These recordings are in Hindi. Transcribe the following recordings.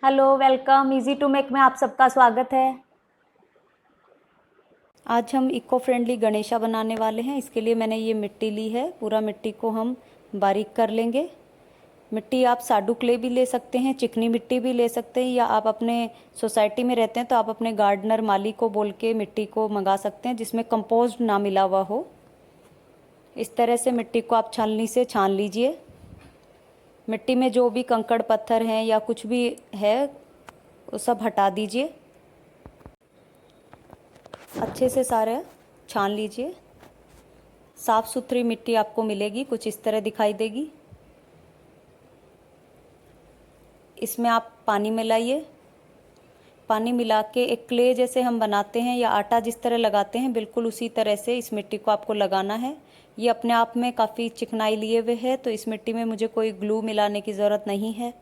Hello, welcome. Easy to make में आप सबका स्वागत है। आज हम इको फ्रेंडली गणेशा बनाने वाले हैं। इसके लिए मैंने ये मिट्टी ली है। पूरा मिट्टी को हम बारीक कर लेंगे। मिट्टी आप साडू क्ले भी ले सकते हैं, चिकनी मिट्टी भी ले सकते हैं, या आप अपने सोसाइटी में रहते हैं तो आप अपने गार्डनर माली को बोल के मिट्टी को मंगा सकते हैं जिसमें कंपोस्ट ना मिला हुआ हो। इस तरह से मिट्टी को आप छाननी से छान लीजिए। मिट्टी में जो भी कंकड़ पत्थर हैं या कुछ भी है वो सब हटा दीजिए। अच्छे से सारे छान लीजिए। साफ़ सुथरी मिट्टी आपको मिलेगी, कुछ इस तरह दिखाई देगी। इसमें आप पानी मिलाइए। पानी मिला के एक क्ले जैसे हम बनाते हैं या आटा जिस तरह लगाते हैं, बिल्कुल उसी तरह से इस मिट्टी को आपको लगाना है। ये अपने आप में काफ़ी चिकनाई लिए हुए है, तो इस मिट्टी में मुझे कोई ग्लू मिलाने की ज़रूरत नहीं है।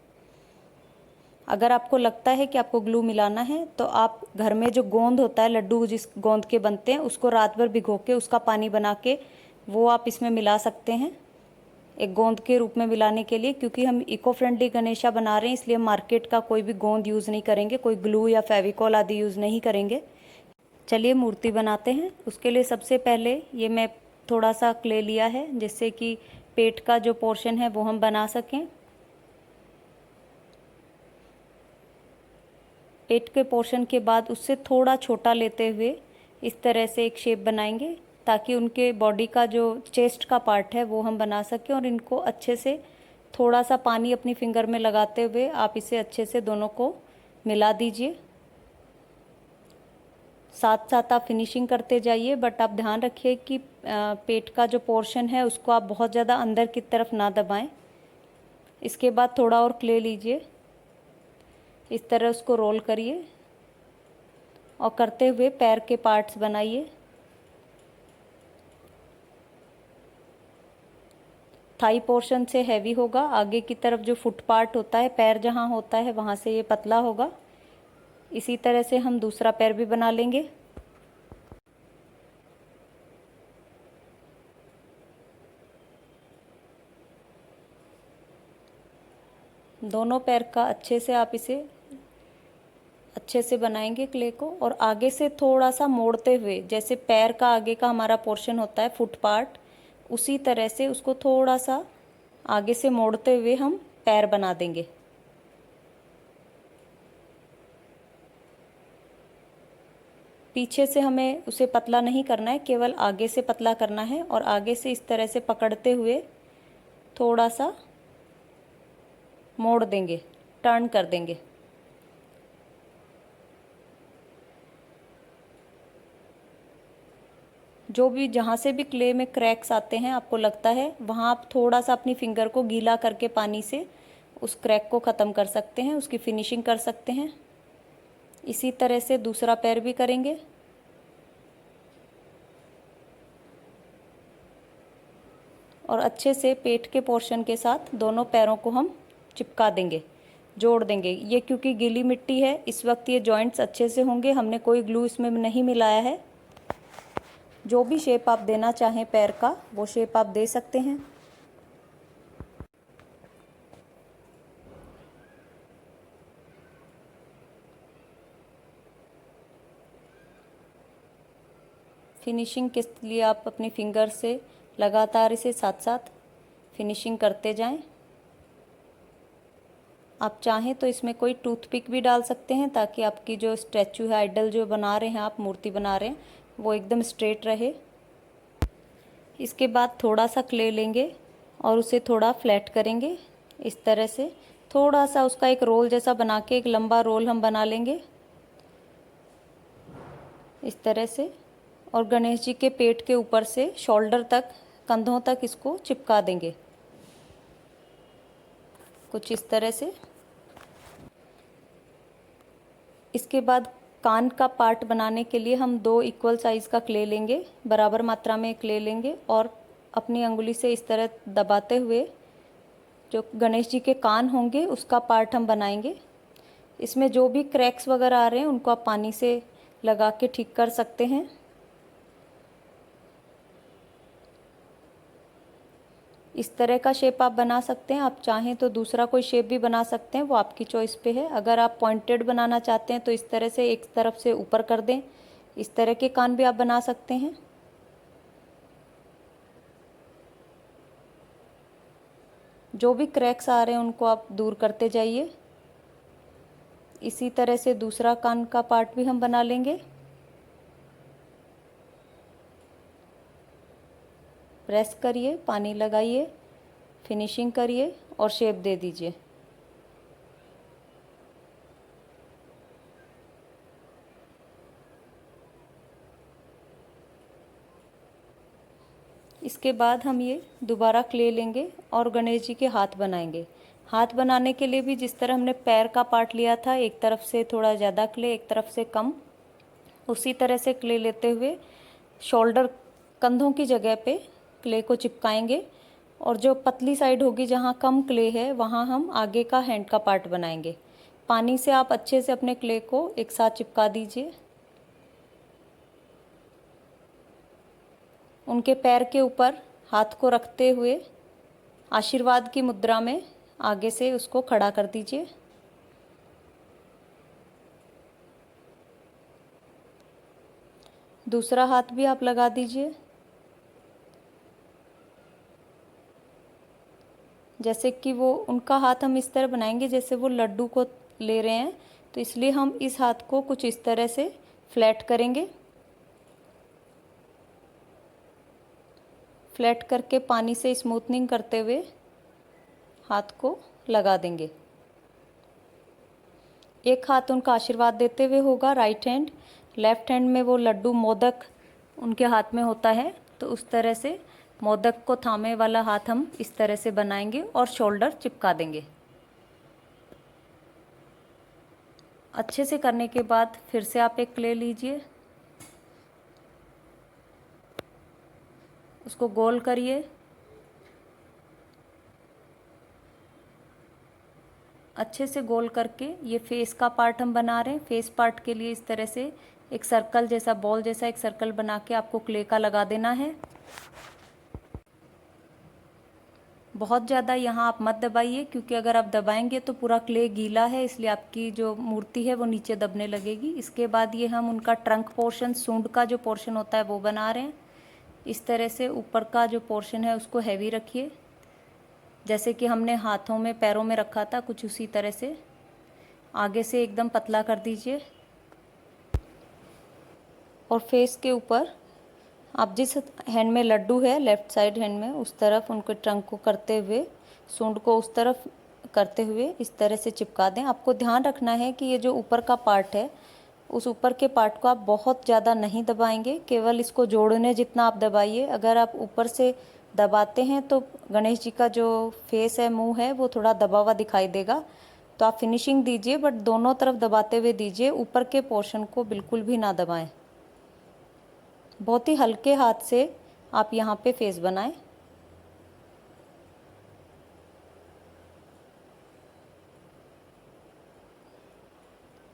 अगर आपको लगता है कि आपको ग्लू मिलाना है तो आप घर में जो गोंद होता है, लड्डू जिस गोंद के बनते हैं, उसको रात भर भिगो के उसका पानी बना के वो आप इसमें मिला सकते हैं, एक गोंद के रूप में मिलाने के लिए। क्योंकि हम इको फ्रेंडली गणेशा बना रहे हैं इसलिए हम मार्केट का कोई भी गोंद यूज़ नहीं करेंगे, कोई ग्लू या फेविकॉल आदि यूज़ नहीं करेंगे। चलिए मूर्ति बनाते हैं। उसके लिए सबसे पहले ये मैं थोड़ा सा क्ले लिया है जिससे कि पेट का जो पोर्शन है वो हम बना सकें। पेट के पोर्शन के बाद उससे थोड़ा छोटा लेते हुए इस तरह से एक शेप बनाएंगे ताकि उनके बॉडी का जो चेस्ट का पार्ट है वो हम बना सकें। और इनको अच्छे से थोड़ा सा पानी अपनी फिंगर में लगाते हुए आप इसे अच्छे से दोनों को मिला दीजिए। साथ साथ आप फिनिशिंग करते जाइए, बट आप ध्यान रखिए कि पेट का जो पोर्शन है उसको आप बहुत ज़्यादा अंदर की तरफ ना दबाएं। इसके बाद थोड़ा और क्ले लीजिए, इस तरह उसको रोल करिए और करते हुए पैर के पार्ट्स बनाइए। थाई पोर्शन से हैवी होगा, आगे की तरफ जो फुट पार्ट होता है, पैर जहाँ होता है वहाँ से ये पतला होगा। इसी तरह से हम दूसरा पैर भी बना लेंगे। दोनों पैर का अच्छे से आप इसे अच्छे से बनाएंगे क्ले को, और आगे से थोड़ा सा मोड़ते हुए, जैसे पैर का आगे का हमारा पोर्शन होता है फुट पार्ट, उसी तरह से उसको थोड़ा सा आगे से मोड़ते हुए हम पैर बना देंगे। पीछे से हमें उसे पतला नहीं करना है, केवल आगे से पतला करना है। और आगे से इस तरह से पकड़ते हुए थोड़ा सा मोड़ देंगे, टर्न कर देंगे। जो भी जहाँ से भी क्ले में क्रैक्स आते हैं आपको लगता है, वहाँ आप थोड़ा सा अपनी फिंगर को गीला करके पानी से उस क्रैक को ख़त्म कर सकते हैं, उसकी फिनिशिंग कर सकते हैं। इसी तरह से दूसरा पैर भी करेंगे। और अच्छे से पेट के पोर्शन के साथ दोनों पैरों को हम चिपका देंगे, जोड़ देंगे। ये क्योंकि गीली मिट्टी है इस वक्त ये जॉइंट्स अच्छे से होंगे, हमने कोई ग्लू इसमें नहीं मिलाया है। जो भी शेप आप देना चाहें पैर का वो शेप आप दे सकते हैं। फिनिशिंग के लिए आप अपनी फिंगर से लगातार इसे साथ साथ फिनिशिंग करते जाएं। आप चाहें तो इसमें कोई टूथपिक भी डाल सकते हैं ताकि आपकी जो स्टैचू है, आइडल जो बना रहे हैं आप, मूर्ति बना रहे हैं, वो एकदम स्ट्रेट रहे। इसके बाद थोड़ा सा क्ले लेंगे और उसे थोड़ा फ्लैट करेंगे। इस तरह से थोड़ा सा उसका एक रोल जैसा बना के एक लंबा रोल हम बना लेंगे इस तरह से। और गणेश जी के पेट के ऊपर से शोल्डर तक, कंधों तक इसको चिपका देंगे कुछ इस तरह से। इसके बाद कान का पार्ट बनाने के लिए हम 2 इक्वल साइज़ का क्ले लेंगे, बराबर मात्रा में क्ले लेंगे और अपनी अंगुली से इस तरह दबाते हुए जो गणेश जी के कान होंगे उसका पार्ट हम बनाएंगे। इसमें जो भी क्रैक्स वगैरह आ रहे हैं उनको आप पानी से लगा के ठीक कर सकते हैं। इस तरह का शेप आप बना सकते हैं। आप चाहें तो दूसरा कोई शेप भी बना सकते हैं, वो आपकी चॉइस पे है। अगर आप पॉइंटेड बनाना चाहते हैं तो इस तरह से एक तरफ से ऊपर कर दें। इस तरह के कान भी आप बना सकते हैं। जो भी क्रैक्स आ रहे हैं उनको आप दूर करते जाइए। इसी तरह से दूसरा कान का पार्ट भी हम बना लेंगे। प्रेस करिए, पानी लगाइए, फिनिशिंग करिए और शेप दे दीजिए। इसके बाद हम ये दोबारा क्ले लेंगे और गणेश जी के हाथ बनाएंगे। हाथ बनाने के लिए भी जिस तरह हमने पैर का पार्ट लिया था, एक तरफ से थोड़ा ज़्यादा क्ले, एक तरफ से कम, उसी तरह से क्ले लेते हुए शोल्डर, कंधों की जगह पे क्ले को चिपकाएंगे। और जो पतली साइड होगी जहाँ कम क्ले है, वहाँ हम आगे का हैंड का पार्ट बनाएंगे। पानी से आप अच्छे से अपने क्ले को एक साथ चिपका दीजिए। उनके पैर के ऊपर हाथ को रखते हुए आशीर्वाद की मुद्रा में आगे से उसको खड़ा कर दीजिए। दूसरा हाथ भी आप लगा दीजिए। जैसे कि वो उनका हाथ हम इस तरह बनाएंगे जैसे वो लड्डू को ले रहे हैं, तो इसलिए हम इस हाथ को कुछ इस तरह से फ्लैट करेंगे। फ्लैट करके पानी से स्मूथनिंग करते हुए हाथ को लगा देंगे। एक हाथ उनका आशीर्वाद देते हुए होगा राइट हैंड, लेफ्ट हैंड में वो लड्डू मोदक उनके हाथ में होता है, तो उस तरह से मोदक को थामे वाला हाथ हम इस तरह से बनाएंगे और शोल्डर चिपका देंगे। अच्छे से करने के बाद फिर से आप एक क्ले लीजिए, उसको गोल करिए। अच्छे से गोल करके ये फेस का पार्ट हम बना रहे हैं। फेस पार्ट के लिए इस तरह से एक सर्कल जैसा, बॉल जैसा एक सर्कल बना के आपको क्ले का लगा देना है। बहुत ज़्यादा यहाँ आप मत दबाइए, क्योंकि अगर आप दबाएंगे तो पूरा क्ले गीला है, इसलिए आपकी जो मूर्ति है वो नीचे दबने लगेगी। इसके बाद ये हम उनका ट्रंक पोर्शन, सूंड का जो पोर्शन होता है वो बना रहे हैं। इस तरह से ऊपर का जो पोर्शन है उसको हैवी रखिए, जैसे कि हमने हाथों में, पैरों में रखा था, कुछ उसी तरह से आगे से एकदम पतला कर दीजिए। और फेस के ऊपर आप जिस हैंड में लड्डू है, लेफ़्ट साइड हैंड में, उस तरफ उनके ट्रंक को करते हुए, सूंड को उस तरफ करते हुए इस तरह से चिपका दें। आपको ध्यान रखना है कि ये जो ऊपर का पार्ट है, उस ऊपर के पार्ट को आप बहुत ज़्यादा नहीं दबाएंगे, केवल इसको जोड़ने जितना आप दबाइए। अगर आप ऊपर से दबाते हैं तो गणेश जी का जो फेस है, मुंह है, वो थोड़ा दबा हुआ दिखाई देगा। तो आप फिनिशिंग दीजिए, बट दोनों तरफ दबाते हुए दीजिए, ऊपर के पोर्शन को बिल्कुल भी ना दबाएं। बहुत ही हल्के हाथ से आप यहाँ पे फेस बनाएं।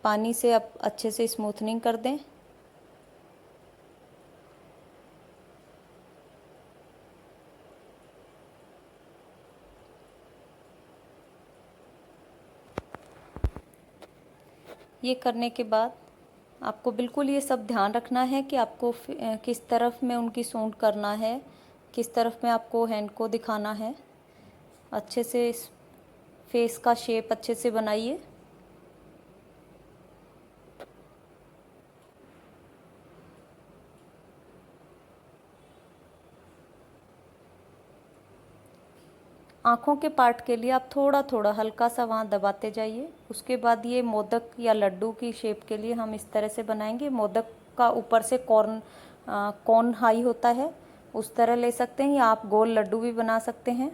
पानी से आप अच्छे से स्मूथनिंग कर दें। ये करने के बाद आपको बिल्कुल ये सब ध्यान रखना है कि आपको किस तरफ में उनकी सूंड करना है, किस तरफ में आपको हैंड को दिखाना है। अच्छे से इस फेस का शेप अच्छे से बनाइए। आँखों के पार्ट के लिए आप थोड़ा थोड़ा हल्का सा वहाँ दबाते जाइए। उसके बाद ये मोदक या लड्डू की शेप के लिए हम इस तरह से बनाएंगे। मोदक का ऊपर से कॉर्न हाई होता है, उस तरह ले सकते हैं, या आप गोल लड्डू भी बना सकते हैं।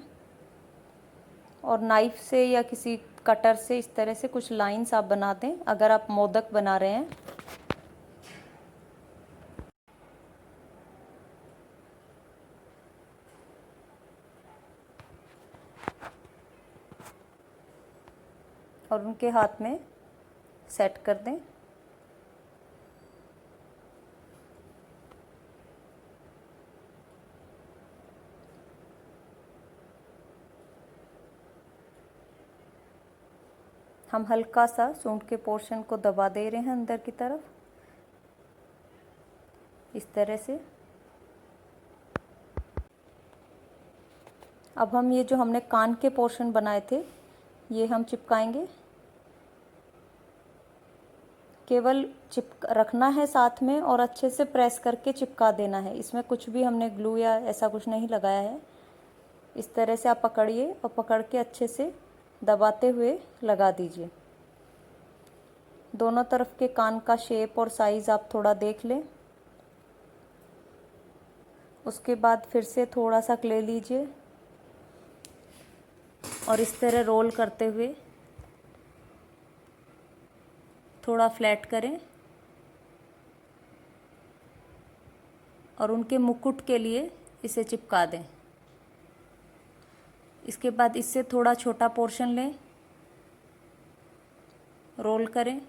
और नाइफ से या किसी कटर से इस तरह से कुछ लाइंस आप बना दें अगर आप मोदक बना रहे हैं। और उनके हाथ में सेट कर दें। हम हल्का सा सूंड के पोर्शन को दबा दे रहे हैं अंदर की तरफ, इस तरह से। अब हम ये जो हमने कान के पोर्शन बनाए थे ये हम चिपकाएंगे। केवल रखना है साथ में और अच्छे से प्रेस करके चिपका देना है। इसमें कुछ भी हमने ग्लू या ऐसा कुछ नहीं लगाया है। इस तरह से आप पकड़िए और पकड़ के अच्छे से दबाते हुए लगा दीजिए। दोनों तरफ के कान का शेप और साइज़ आप थोड़ा देख लें। उसके बाद फिर से थोड़ा सा क्ले लीजिए और इस तरह रोल करते हुए थोड़ा फ्लैट करें और उनके मुकुट के लिए इसे चिपका दें। इसके बाद इससे थोड़ा छोटा पोर्शन लें, रोल करें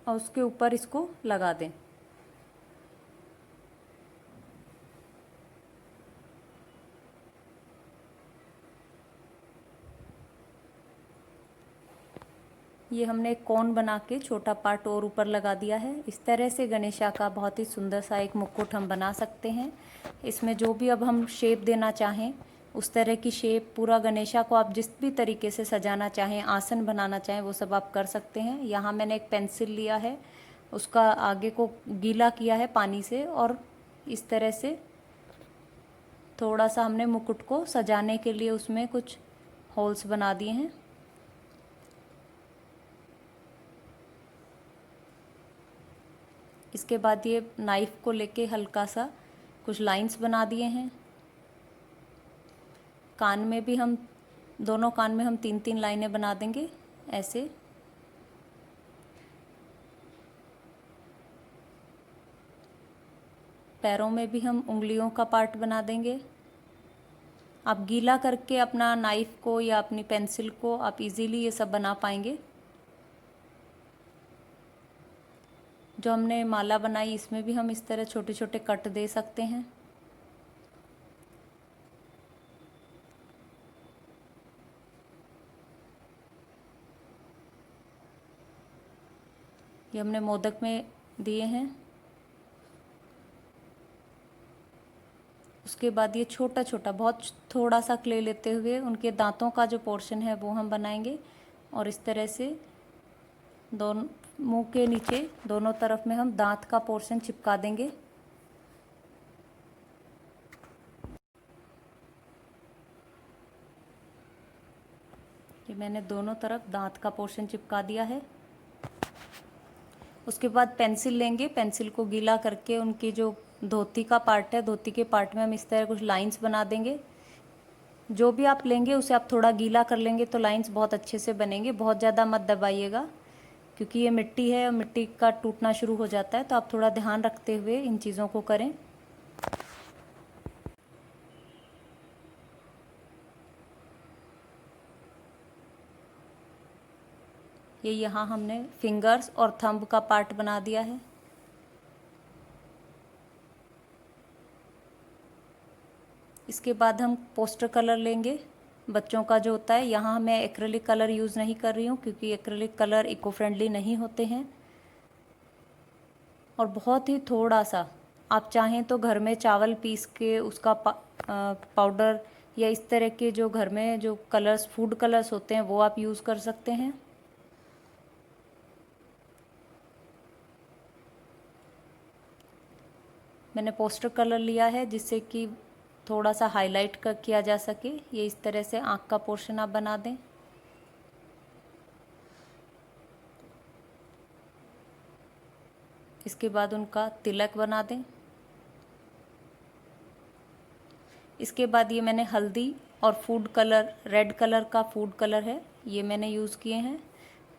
और उसके ऊपर इसको लगा दें। ये हमने एक कोन बना के छोटा पार्ट और ऊपर लगा दिया है। इस तरह से गणेशा का बहुत ही सुंदर सा एक मुकुट हम बना सकते हैं। इसमें जो भी अब हम शेप देना चाहें उस तरह की शेप, पूरा गणेशा को आप जिस भी तरीके से सजाना चाहें, आसन बनाना चाहें, वो सब आप कर सकते हैं। यहाँ मैंने एक पेंसिल लिया है, उसका आगे को गीला किया है पानी से और इस तरह से थोड़ा सा हमने मुकुट को सजाने के लिए उसमें कुछ होल्स बना दिए हैं। इसके बाद ये नाइफ को लेके हल्का सा कुछ लाइंस बना दिए हैं। कान में भी हम दोनों कान में हम 3-3 लाइनें बना देंगे ऐसे। पैरों में भी हम उंगलियों का पार्ट बना देंगे। आप गीला करके अपना नाइफ को या अपनी पेंसिल को आप इजीली ये सब बना पाएंगे। जो हमने माला बनाई इसमें भी हम इस तरह छोटे छोटे कट दे सकते हैं। ये हमने मोदक में दिए हैं। उसके बाद ये छोटा छोटा बहुत थोड़ा सा क्ले लेते हुए उनके दांतों का जो पोर्शन है वो हम बनाएंगे और इस तरह से दोनों मुंह के नीचे दोनों तरफ में हम दांत का पोर्शन चिपका देंगे। ये मैंने दोनों तरफ दांत का पोर्शन चिपका दिया है। उसके बाद पेंसिल लेंगे, पेंसिल को गीला करके उनकी जो धोती का पार्ट है, धोती के पार्ट में हम इस तरह कुछ लाइंस बना देंगे। जो भी आप लेंगे उसे आप थोड़ा गीला कर लेंगे तो लाइंस बहुत अच्छे से बनेंगे। बहुत ज़्यादा मत दबाइएगा क्योंकि ये मिट्टी है और मिट्टी का टूटना शुरू हो जाता है, तो आप थोड़ा ध्यान रखते हुए इन चीज़ों को करें। ये यहाँ हमने फिंगर्स और थंब का पार्ट बना दिया है। इसके बाद हम पोस्टर कलर लेंगे बच्चों का जो होता है। यहाँ मैं एक्रेलिक कलर यूज़ नहीं कर रही हूँ क्योंकि एक्रेलिक कलर इको फ्रेंडली नहीं होते हैं। और बहुत ही थोड़ा सा आप चाहें तो घर में चावल पीस के उसका पाउडर या इस तरह के जो घर में जो कलर्स, फूड कलर्स होते हैं वो आप यूज़ कर सकते हैं। मैंने पोस्टर कलर लिया है जिससे कि थोड़ा सा हाईलाइट किया जा सके। ये इस तरह से आँख का पोर्शन आप बना दें। इसके बाद उनका तिलक बना दें। इसके बाद ये मैंने हल्दी और फूड कलर, रेड कलर का फूड कलर है, ये मैंने यूज़ किए हैं।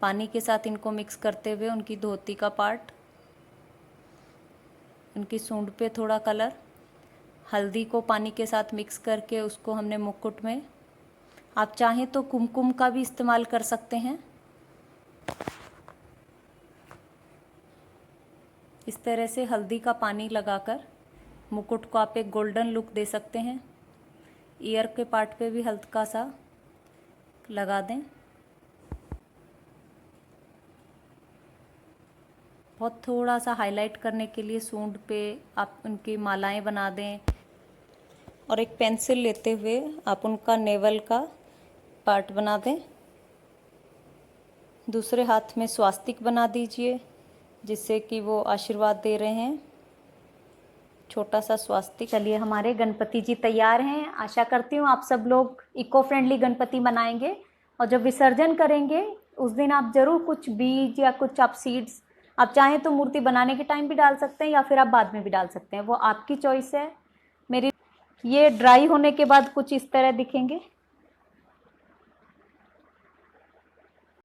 पानी के साथ इनको मिक्स करते हुए उनकी धोती का पार्ट, उनकी सूंड पे थोड़ा कलर, हल्दी को पानी के साथ मिक्स करके उसको हमने मुकुट में, आप चाहें तो कुमकुम का भी इस्तेमाल कर सकते हैं। इस तरह से हल्दी का पानी लगाकर मुकुट को आप एक गोल्डन लुक दे सकते हैं। ईयर के पार्ट पे भी हल्का सा लगा दें। बहुत थोड़ा सा हाईलाइट करने के लिए सूंड पे आप उनकी मालाएं बना दें। और एक पेंसिल लेते हुए आप उनका नेवल का पार्ट बना दें। दूसरे हाथ में स्वास्तिक बना दीजिए, जिससे कि वो आशीर्वाद दे रहे हैं, छोटा सा स्वास्तिक। चलिए, हमारे गणपति जी तैयार हैं। आशा करती हूँ आप सब लोग इको फ्रेंडली गणपति बनाएंगे, और जब विसर्जन करेंगे उस दिन आप ज़रूर कुछ बीज या कुछ आप सीड्स, आप चाहें तो मूर्ति बनाने के टाइम भी डाल सकते हैं या फिर आप बाद में भी डाल सकते हैं, वो आपकी चॉइस है। मेरी ये ड्राई होने के बाद कुछ इस तरह दिखेंगे।